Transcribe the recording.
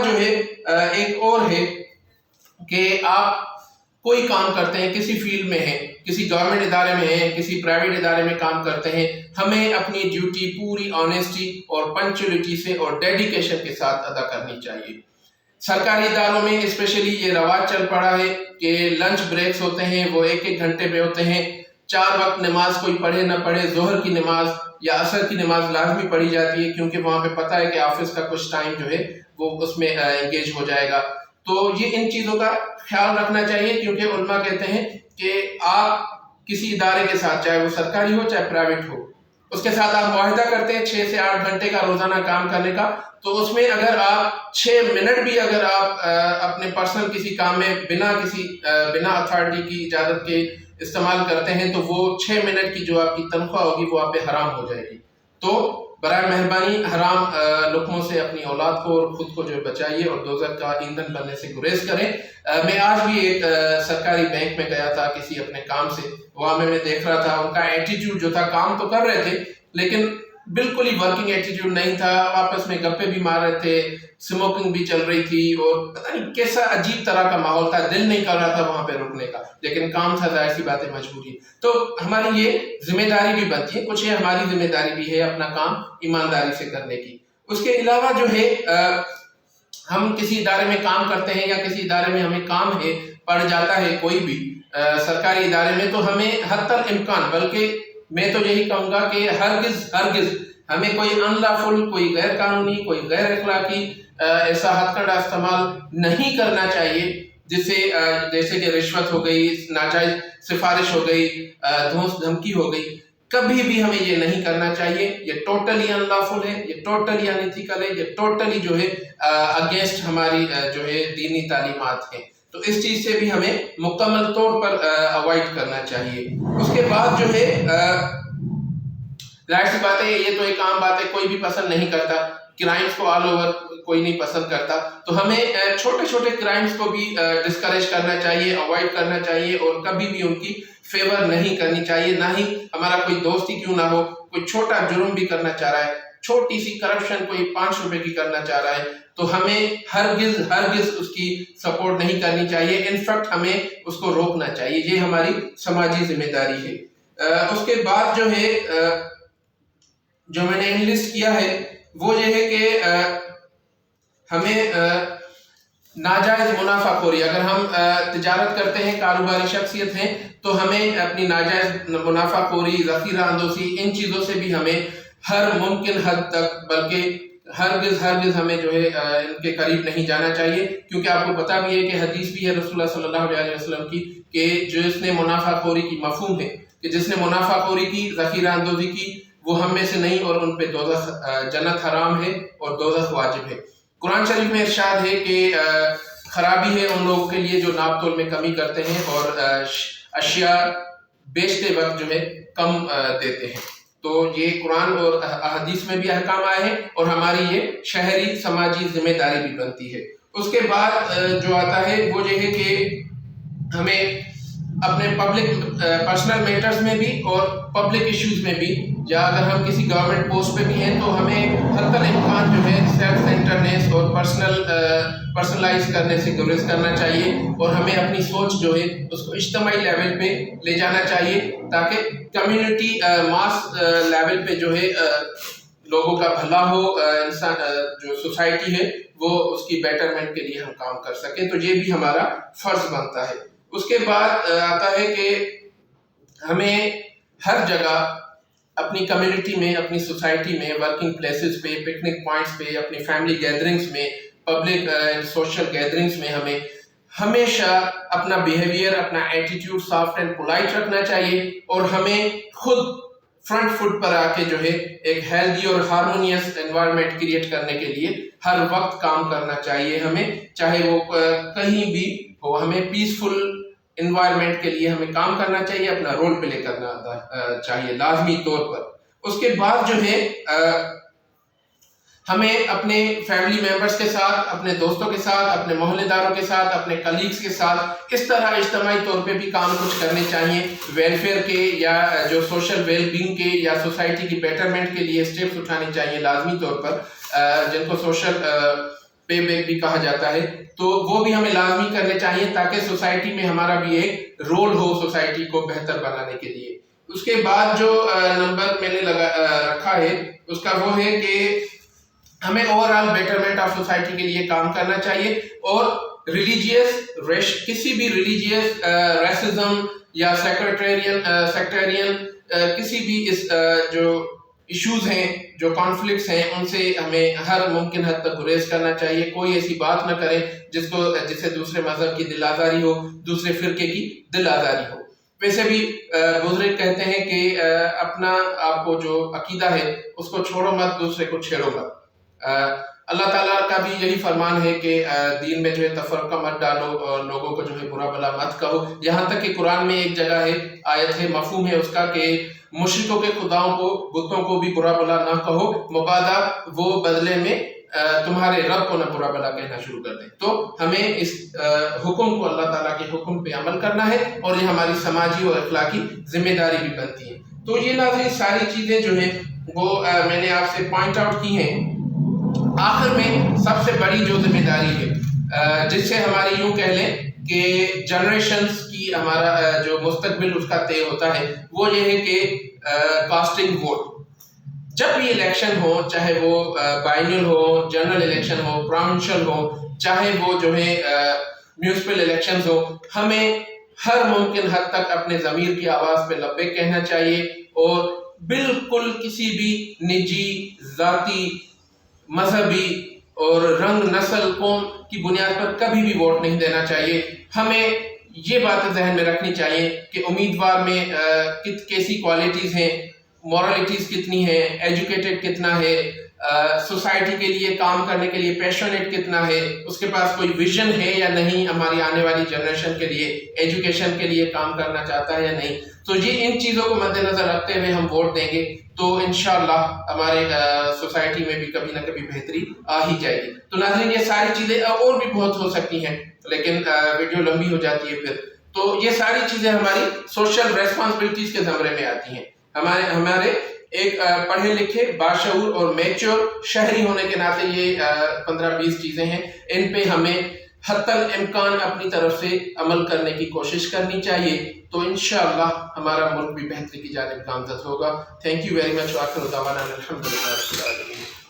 جو ہے ایک اور ہے کہ آپ کوئی کام کرتے ہیں، کسی فیلڈ میں ہیں، کسی گورنمنٹ ادارے میں ہیں، کسی پرائیویٹ ادارے میں کام کرتے ہیں، ہمیں اپنی ڈیوٹی پوری آنیسٹی اور پنکچولیٹی سے اور ڈیڈیکیشن کے ساتھ ادا کرنی چاہیے۔ سرکاری اداروں میں اسپیشلی یہ رواج چل پڑا ہے کہ لنچ بریکس ہوتے ہیں وہ 1-1 گھنٹے پہ ہوتے ہیں، 4 وقت نماز کوئی پڑھے نہ پڑھے، ظہر کی نماز یا عصر کی نماز لازمی پڑھی جاتی ہے، کیونکہ وہاں پہ پتہ ہے کہ آفس کا کچھ ٹائم جو ہے وہ اس میں انگیج ہو جائے گا۔ تو یہ ان چیزوں کا خیال رکھنا چاہیے، کیونکہ علماء کہتے ہیں کہ آپ کسی ادارے کے ساتھ، چاہے وہ سرکاری ہو چاہے پرائیویٹ ہو، اس کے ساتھ آپ معاہدہ کرتے ہیں 6 سے 8 گھنٹے کا روزانہ کام کرنے کا، تو اس میں اگر آپ 6 منٹ بھی اگر آپ اپنے پرسنل کسی کام میں بنا اتھارٹی کی اجازت کے استعمال کرتے ہیں، تو وہ 6 منٹ کی جو آپ کی تنخواہ ہوگی وہ آپ پہ حرام ہو جائے گی۔ تو برائے مہربانی حرام لقموں سے اپنی اولاد کو اور خود کو جو بچائیے اور دوزخ کا ایندھن بننے سے گریز کریں۔ میں آج بھی ایک سرکاری بینک میں گیا تھا کسی اپنے کام سے، وہاں میں دیکھ رہا تھا ان کا ایٹیٹیوڈ جو تھا، کام تو کر رہے تھے لیکن بالکل ہی ورکنگ ایٹیٹیوڈ نہیں تھا، آپس میں گپے بھی مار رہے تھے، اسموکنگ بھی چل رہی تھی، اور پتہ نہیں کیسا عجیب طرح کا ماحول تھا، دل نہیں کر رہا تھا وہاں پہ رکنے کا، لیکن کام تھا، ظاہر سی بات ہے مجبوری۔ تو ہماری یہ ذمہ داری بھی بنتی ہے، کچھ یہ ہماری ذمہ داری بھی ہے اپنا کام ایمانداری سے کرنے کی۔ اس کے علاوہ جو ہے ہم کسی ادارے میں کام کرتے ہیں یا کسی ادارے میں ہمیں کام ہے، پڑ جاتا ہے کوئی بھی سرکاری ادارے میں، تو ہمیں حتی الامکان، بلکہ میں تو یہی کہوں گا کہ ہرگز ہمیں کوئی انلافل، کوئی غیر قانونی، کوئی غیر اخلاقی ایسا ہتھ کنڈا استعمال نہیں کرنا چاہیے جیسے کہ رشوت ہو گئی، ناجائز سفارش ہو گئی، دھوس دھمکی ہو گئی، کبھی بھی ہمیں یہ نہیں کرنا چاہیے۔ یہ ٹوٹلی انلافل ہے، یہ ٹوٹلی انیتھیکل ہے، یہ ٹوٹلی جو ہے اگینسٹ ہماری جو ہے دینی تعلیمات ہیں۔ تو اس چیز سے بھی ہمیں مکمل طور پر اوائڈ کرنا چاہیے۔ اس کے بعد جو ہے ظاہر سی بات ہے، یہ تو ایک عام بات ہے، کوئی بھی پسند نہیں کرتا، کرائمز کو آل اوور کوئی نہیں پسند کرتا، تو ہمیں چھوٹے چھوٹے کرائمز کو بھی ڈسکریج کرنا چاہیے، اوائڈ کرنا چاہیے، اور کبھی بھی ان کی فیور نہیں کرنی چاہیے۔ نہ ہی ہمارا کوئی دوست ہی کیوں نہ ہو، کوئی چھوٹا جرم بھی کرنا چاہ رہا ہے، چھوٹی سی کرپشن کوئی 5 روپے کی کرنا چاہ رہا ہے، تو ہمیں ہرگز اس کی سپورٹ نہیں کرنی چاہیے، انفیکٹ ہمیں اس کو روکنا چاہیے، یہ ہماری سماجی ذمہ داری ہے۔ اس کے بعد جو ہے جو میں نے انلسٹ کیا ہے وہ یہ ہے کہ ہمیں ناجائز منافع خوری، اگر ہم تجارت کرتے ہیں، کاروباری شخصیت ہیں، تو ہمیں اپنی ناجائز منافع خوری، ذخیرہ اندوزی، ان چیزوں سے بھی ہمیں ہر ممکن حد تک، بلکہ ہرگز ہمیں جو ہے ان کے قریب نہیں جانا چاہیے، کیونکہ آپ کو پتا بھی ہے کہ حدیث بھی ہے رسول اللہ صلی اللہ علیہ وسلم کی کہ جس نے منافع خوری کی، مفہوم ہے کہ جس نے منافع خوری کی، ذخیرہ اندوزی کی، وہ ہم میں سے نہیں، اور ان پہ دوزخ، جنت حرام ہے اور دوزخ واجب ہے۔ قرآن شریف میں ارشاد ہے کہ خرابی ہے ان لوگوں کے لیے جو ناپ تول میں کمی کرتے ہیں اور اشیاء بیچتے وقت جو ہے کم دیتے ہیں۔ تو یہ قرآن اور احادیث میں بھی احکام آئے ہیں، اور ہماری یہ شہری سماجی ذمہ داری بھی بنتی ہے۔ اس کے بعد جو آتا ہے وہ یہ ہے کہ ہمیں اپنے پرسنل میٹرز میں بھی اور پبلک ایشوز میں بھی، یا اگر ہم کسی گورنمنٹ پوسٹ پہ بھی ہیں، تو ہمیں حتی الامکان جو ہے سیلف سینٹرنیس اور پرسنلائز کرنے سے گریز کرنا چاہیے، اور ہمیں اپنی سوچ جو ہے اس کو اجتماعی لیول پہ لے جانا چاہیے، تاکہ کمیونٹی ماس لیول پہ جو ہے لوگوں کا بھلا ہو، انسان جو سوسائٹی ہے وہ اس کی بیٹرمنٹ کے لیے ہم کام کر سکیں، تو یہ بھی ہمارا فرض بنتا ہے۔ اس کے بعد آتا ہے کہ ہمیں ہر جگہ اپنی کمیونٹی میں، اپنی سوسائٹی میں، ورکنگ پلیسز پہ، پکنک پوائنٹس پہ، اپنی فیملی گیدرنگز میں، پبلک سوشل گیدرنگز میں ہمیں ہمیشہ اپنا بیہیویئر، اپنا ایٹیٹیوڈ سافٹ اینڈ پولائٹ رکھنا چاہیے، اور ہمیں خود فرنٹ فٹ پر آ کے جو ہے ایک ہیلدی اور ہارمونیس انوائرمنٹ کریٹ کرنے کے لیے ہر وقت کام کرنا چاہیے ہمیں، چاہے وہ کہیں بھی ہو، ہمیں پیسفل انوائرمنٹ کے لیے ہمیں کام کرنا چاہیے، اپنا رول پلے کرنا چاہیے لازمی طور پر۔ اس کے بعد جو ہے ہمیں اپنے فیملی ممبرز کے ساتھ، اپنے دوستوں کے ساتھ، اپنے محلے داروں کے ساتھ، اپنے کلیگز کے ساتھ اس طرح اجتماعی طور پہ بھی کام کچھ کرنے چاہیے، ویلفیئر کے یا جو سوشل ویل بینگ کے یا سوسائٹی کی بیٹرمنٹ کے لیے اسٹیپس اٹھانے چاہیے لازمی طور پر، جن کو سوشل پے بیک بھی کہا جاتا ہے، تو وہ بھی ہمیں لازمی کرنے چاہیے تاکہ سوسائٹی میں ہمارا بھی ایک رول ہو سوسائٹی کو بہتر بنانے کے لیے۔ اس کے بعد جو نمبر میں نے رکھا ہے اس کا وہ ہے کہ ہمیں اوورآل بیٹرمنٹ آف سوسائٹی کے لیے کام کرنا چاہیے، اور کسی بھی ریلیجیس ریسزم یا سیکٹرین کسی بھی اس جو ایشوز ہیں، جو کانفلکٹس ہیں، ان سے ہمیں ہر ممکن حد تک گریز کرنا چاہیے۔ کوئی ایسی بات نہ کریں جس سے دوسرے مذہب کی دل آزاری ہو، دوسرے فرقے کی دل آزاری ہو۔ ویسے بھی بزرگ کہتے ہیں کہ اپنا آپ کو جو عقیدہ ہے اس کو چھوڑو مت، دوسرے کو چھیڑو مت۔ اللہ تعالیٰ کا بھی یہی فرمان ہے کہ دین میں جو ہے تفرقہ مت ڈالو اور لوگوں کو جو ہے برا بلا مت کہو، یہاں تک کہ قرآن میں ایک جگہ ہے، آیت ہے، مفہوم ہے اس کا کہ مشرکوں کے خداؤں کو، بتوں کو بھی برا بلا نہ کہو، مبادا وہ بدلے میں تمہارے رب کو نہ برا بلا کہنا شروع کر دیں۔ تو ہمیں اس حکم کو، اللہ تعالیٰ کے حکم پہ عمل کرنا ہے، اور یہ ہماری سماجی اور اخلاقی ذمہ داری بھی بنتی ہے۔ تو یہ ناظرین ساری چیزیں جو ہیں وہ میں نے آپ سے پوائنٹ آؤٹ کی ہیں۔ آخر میں سب سے بڑی جو ذمہ داری ہے، جس سے ہماری یوں کہہ لیں کہ جنریشنز کی ہمارا جو مستقبل اس کا طے ہوتا ہے، وہ یہ ہے کہ کاسٹنگ ووٹ۔ جب بھی الیکشن ہو، چاہے وہ بائنل ہو، جنرل الیکشن ہو، پروونشل ہو، چاہے وہ جو ہے میونسپل الیکشنز ہو، ہمیں ہر ممکن حد تک اپنے ضمیر کی آواز پہ لبیک کہنا چاہیے، اور بالکل کسی بھی نجی، ذاتی، مذہبی اور رنگ، نسل، قوم کی بنیاد پر کبھی بھی ووٹ نہیں دینا چاہیے۔ ہمیں یہ باتیں ذہن میں رکھنی چاہیے کہ امیدوار میں کیسی کوالٹیز ہیں، مورالٹیز کتنی ہے، ایجوکیٹڈ کتنا ہے، سوسائٹی کے لیے کام کرنے کے لیے پیشنیٹ کتنا ہے، اس کے پاس کوئی ویژن ہے یا نہیں، ہماری آنے والی جنریشن کے لیے، ایجوکیشن کے لیے کام کرنا چاہتا ہے یا نہیں۔ تو یہ ان چیزوں کو مد نظر رکھتے ہوئے ہم ووٹ دیں گے تو انشاءاللہ ہمارے سوسائٹی میں بھی کبھی نہ کبھی بہتری آ ہی جائے گی۔ تو ناظرین یہ ساری چیزیں اور بھی بہت ہو سکتی ہیں، لیکن ویڈیو لمبی ہو جاتی ہے پھر، تو یہ ساری چیزیں ہماری سوشل ریسپانسبلٹیز کے زمرے میں آتی ہیں۔ ہمارے ایک پڑھے لکھے، باشعور اور میچور شہری ہونے کے ناطے یہ 15-20 چیزیں ہیں، ان پہ ہمیں حتی الامکان اپنی طرف سے عمل کرنے کی کوشش کرنی چاہیے، تو انشاءاللہ ہمارا ملک بھی بہتری کی جانب گامزن ہوگا۔ تھینک یو ویری مچ، وآخر دعوانا الحمدللہ رب العالمین۔